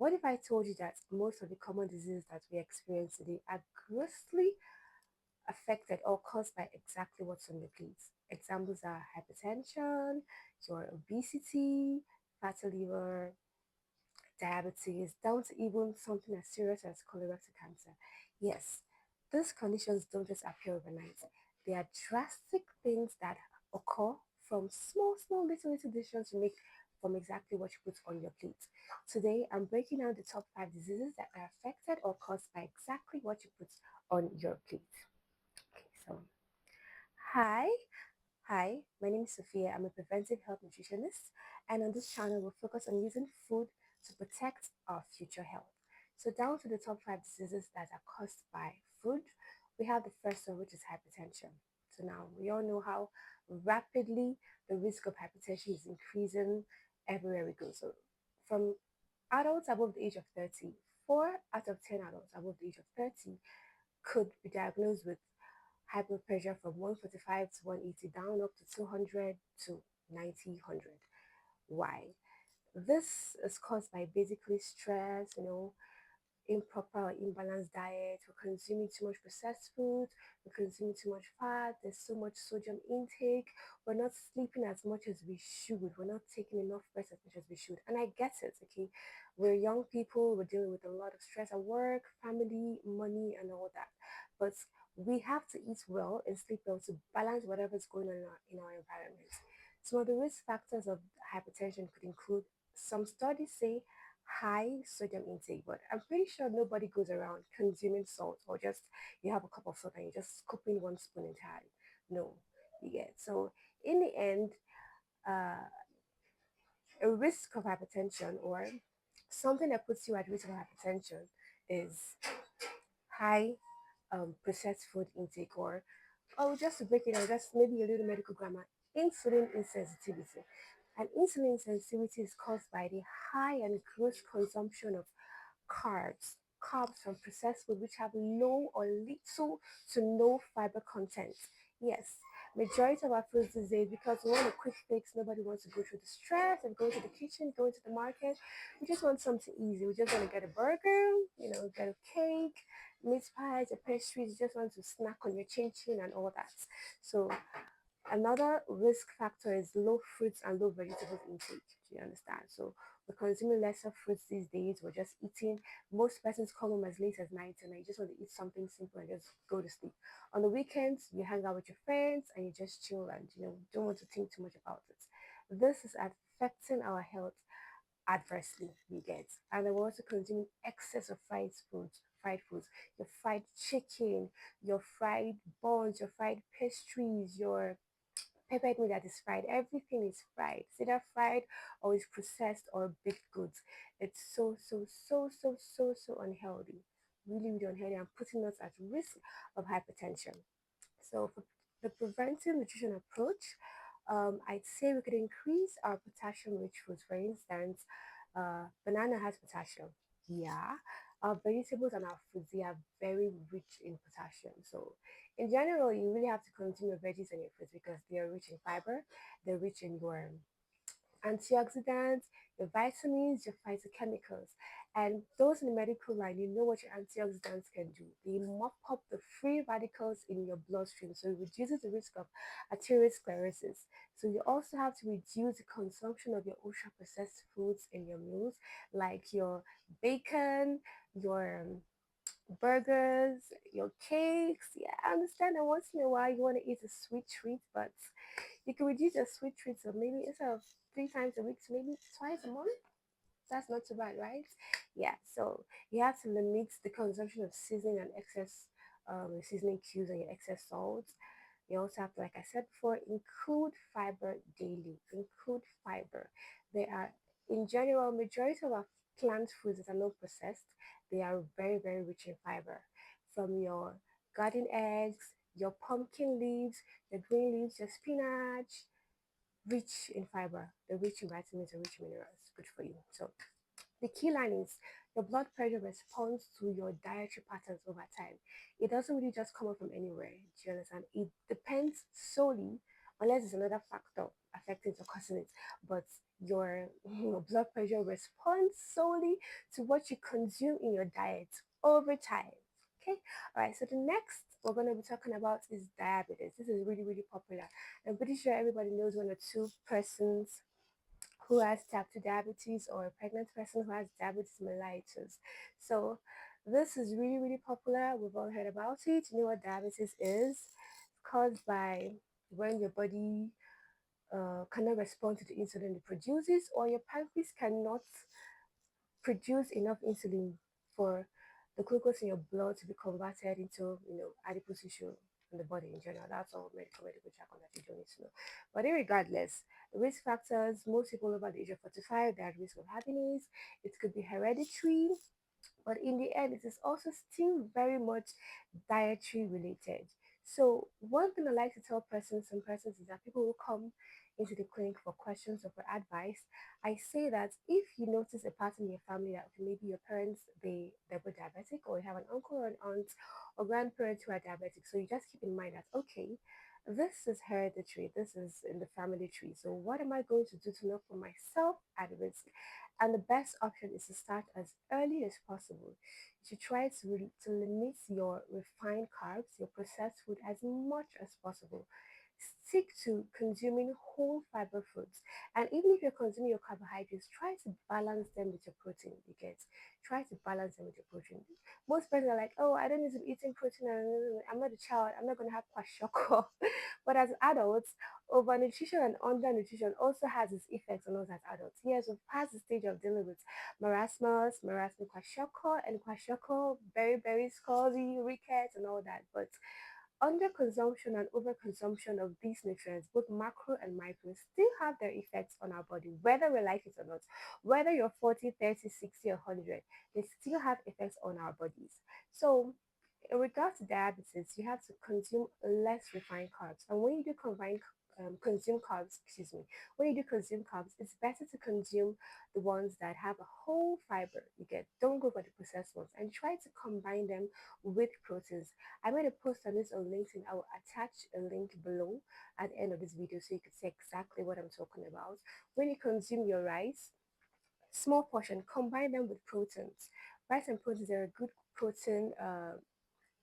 What if I told you that most of the common diseases that we experience today are grossly affected or caused by exactly what's on your plate? Examples are hypertension, your obesity, fatty liver, diabetes, down to even something as serious as colorectal cancer. Yes, these conditions don't just appear overnight. They are drastic things that occur from small, little decisions you make from exactly what you put on your plate. Today, I'm breaking down the top 5 diseases that are affected or caused by exactly what you put on your plate. Okay, so hi, my name is Sophia. I'm a preventive health nutritionist, and on this channel, we'll focus on using food to protect our future health. So, down to the top 5 diseases that are caused by food, we have the first one, which is hypertension. So, now we all know how rapidly the risk of hypertension is increasing everywhere we go. So, from adults above the age of 30, 4 out of 10 adults above the age of 30 could be diagnosed with high blood pressure from 145 to 180 down up to 200 to 90, 100. Why? This is caused by basically stress, improper or imbalanced diet. We're consuming too much processed food. We're consuming too much fat. There's so much sodium intake. We're not sleeping as much as we should. We're not taking enough rest as much as we should. And I get it, okay? We're young people. We're dealing with a lot of stress at work, family, money, and all that. But we have to eat well and sleep well to balance whatever's going on in our environment. Some of the risk factors of hypertension could include some studies say high sodium intake, but I'm pretty sure nobody goes around consuming salt or just you have a cup of salt and you're just scooping 1 spoon entirely. No, you get. So in the end, uh, a risk of hypertension or something that puts you at risk of hypertension is high processed food intake or just to break it down, just maybe a little medical grammar, insulin insensitivity. And insulin sensitivity is caused by the high and gross consumption of carbs from processed food which have low or little to no fiber content. Yes, majority of our foods these days, because we want a quick fix, nobody wants to go through the stress of going to the kitchen, going to the market. We just want something easy. We just want to get a burger, get a cake, meat pies, a pastries. You just want to snack on your chin chin and all that. So another risk factor is low fruits and low vegetables intake. Do you understand? So we're consuming lesser fruits these days. We're just eating. Most persons come home as late as night and you just want to eat something simple and just go to sleep. On the weekends, you hang out with your friends and you just chill and don't want to think too much about it. This is affecting our health adversely, you get. And then we're also consuming excess of fried foods, your fried chicken, your fried buns, your fried pastries, your peppered meat that is fried. Everything is fried. It's either fried or is processed or baked goods. It's so unhealthy. Really, really unhealthy and putting us at risk of hypertension. So for the preventive nutrition approach, I'd say we could increase our potassium-rich foods. For instance, banana has potassium. Yeah. Our vegetables and our fruits, they are very rich in potassium. So in general, you really have to consume your veggies and your fruits because they are rich in fiber, they're rich in your antioxidants, your vitamins, your phytochemicals. And those in the medical line, you know what your antioxidants can do. They mop up the free radicals in your bloodstream, so it reduces the risk of arteriosclerosis. So you also have to reduce the consumption of your ultra processed foods in your meals, like your bacon, your burgers, your cakes. Yeah, I understand that once in a while you want to eat a sweet treat, but you can reduce your sweet treats of maybe instead of 3 times a week to maybe twice a month. That's not too bad, right? Yeah, so you have to limit the consumption of seasoning and excess seasoning cubes and your excess salt. You also have to, like I said before, include fiber daily. Include fiber. They are, in general, majority of our plant foods that are not processed, they are very rich in fiber. From your garden eggs, your pumpkin leaves, your green leaves, your spinach, rich in fiber. They're rich in vitamins and rich in minerals. Good for you. So the key line is your blood pressure responds to your dietary patterns over time. It doesn't really just come up from anywhere. Do you understand? It depends solely, unless there's another factor affecting it or causing it. But your blood pressure responds solely to what you consume in your diet over time. Okay, all right. So the next we're going to be talking about is diabetes. This is really, really popular. I'm pretty sure everybody knows one or two persons who has type 2 diabetes or a pregnant person who has diabetes mellitus. So this is really, really popular. We've all heard about it. You know what diabetes is? It's caused by when your body cannot respond to the insulin it produces, or your pancreas cannot produce enough insulin for the glucose in your blood to be converted into, adipose tissue in the body in general. That's all medical jargon that you don't need to know. But regardless, the risk factors, most people over the age of 45, they're at risk of having it. It could be hereditary, but in the end, it is also still very much dietary related. So one thing I like to tell some persons is that people who come into the clinic for questions or for advice, I say that if you notice a pattern in your family that okay, maybe your parents they were diabetic, or you have an uncle or an aunt or grandparents who are diabetic, so you just keep in mind that okay, this is hereditary, this is in the family tree. So what am I going to do to not put myself at risk? And the best option is to start as early as possible. You should try to limit your refined carbs, your processed food as much as possible. Stick to consuming whole fiber foods. And even if you're consuming your carbohydrates, try to balance them with your protein. You get, try to balance them with your protein. Most people are like, oh, I don't need to be eating protein. I'm not a child. I'm not going to have kwashiorkor. But as adults, overnutrition and undernutrition also has its effects on us as adults. Yes, we've passed the stage of dealing with marasmus kwashiorkor, and kwashiorkor, very scurvy, rickets, and all that. But underconsumption and overconsumption of these nutrients, both macro and micro, still have their effects on our body, whether we like it or not. Whether you're 40, 30, 60, or 100, they still have effects on our bodies. So in regards to diabetes, you have to consume less refined carbs. And when you do consume carbs, excuse me, when you do consume carbs, it's better to consume the ones that have a whole fiber. You get, don't go for the processed ones, and try to combine them with proteins. I made a post on this on LinkedIn. I will attach a link below at the end of this video so you can see exactly what I'm talking about. When you consume your rice, small portion, combine them with proteins. Rice and proteins are a good protein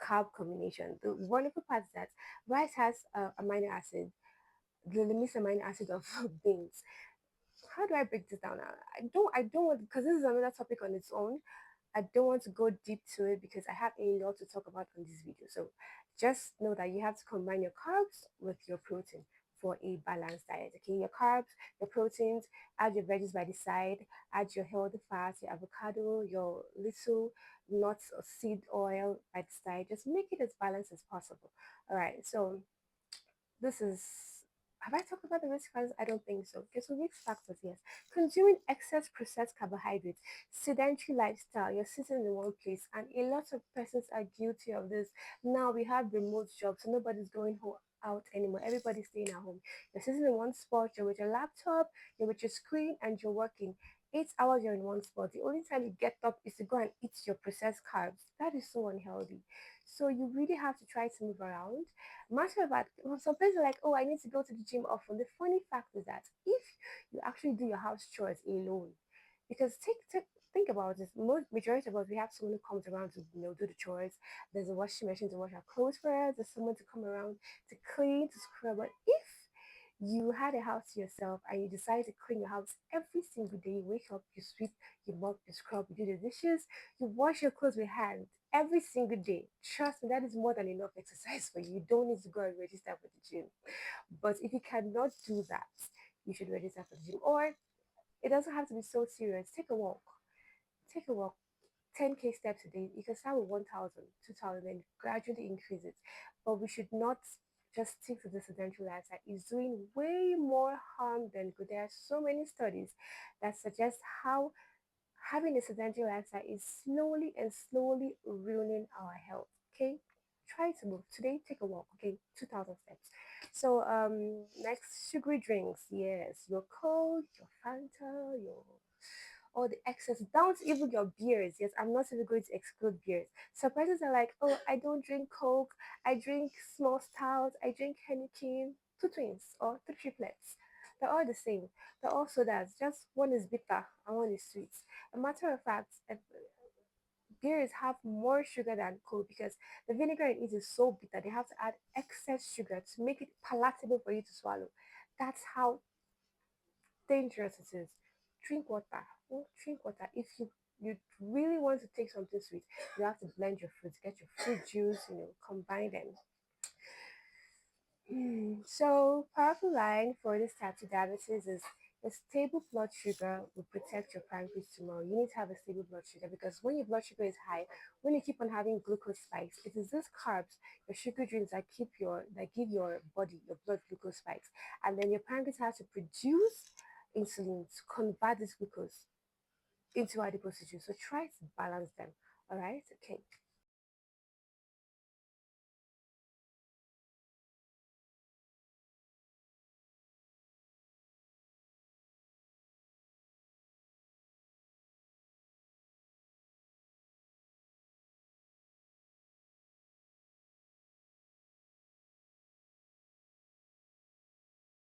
carb combination. The wonderful part is that rice has amino acid, the limit amino acid of beans. How do I break this down now? I don't want, because this is another topic on its own. I don't want to go deep to it because I have a lot to talk about on this video. So just know that you have to combine your carbs with your protein for a balanced diet. Okay, your carbs, your proteins, add your veggies by the side, add your healthy fats, your avocado, your little nuts or seed oil by the side. Just make it as balanced as possible. All right, so this is, have I talked about the risk factors? I don't think so. Okay, so risk factors, yes. Consuming excess processed carbohydrates, sedentary lifestyle, you're sitting in one place, and a lot of persons are guilty of this. Now we have remote jobs, so nobody's going out anymore. Everybody's staying at home. You're sitting in one spot, you're with your laptop, you're with your screen, and you're working. 8 hours you're in one spot. The only time you get up is to go and eat your processed carbs. That is so unhealthy. So you really have to try to move around. Matter of fact, well, some people are like, oh, I need to go to the gym often. The funny fact is that if you actually do your house chores alone, because think about this, most majority of us, we have someone who comes around to do the chores. There's a washing machine to wash our clothes for us. There's someone to come around to clean, to scrub. But if you had a house to yourself and you decide to clean your house every single day, you wake up, you sweep, you mop, you scrub, you do the dishes, you wash your clothes with hand every single day. Trust me, that is more than enough exercise for you. You don't need to go and register for the gym. But if you cannot do that, you should register for the gym. Or it doesn't have to be so serious. Take a walk. Take a walk. 10K steps a day. You can start with 1,000, 2,000, and gradually increase it. But we should not just stick to the sedentary lifestyle. It's doing way more harm than good. There are so many studies that suggest how having a sedentary lifestyle is slowly ruining our health. Okay, try to move today. Take a walk. Okay, 2,000 steps. So next, sugary drinks. Yes, your Coke, your Fanta, your all the excess, down to even your beers. Yes, I'm not even going to exclude beers. So persons are like, oh, I don't drink Coke. I drink small stouts. I drink Henneken. Two twins or two triplets. They're all the same. They're all sodas. Just one is bitter and one is sweet. A matter of fact, beers have more sugar than Coke because the vinegar in it is so bitter. They have to add excess sugar to make it palatable for you to swallow. That's how dangerous it is. Drink water. Oh, drink water. If you really want to take something sweet, you have to blend your fruits, get your fruit juice, combine them. So, powerful line for this type 2 diabetes is a stable blood sugar will protect your pancreas tomorrow. You need to have a stable blood sugar because when your blood sugar is high, when you keep on having glucose spikes, it is these carbs, your sugar drinks that give your body, your blood glucose spikes. And then your pancreas has to produce insulin to convert this glucose into adipose tissue. So try to balance them. All right. Okay.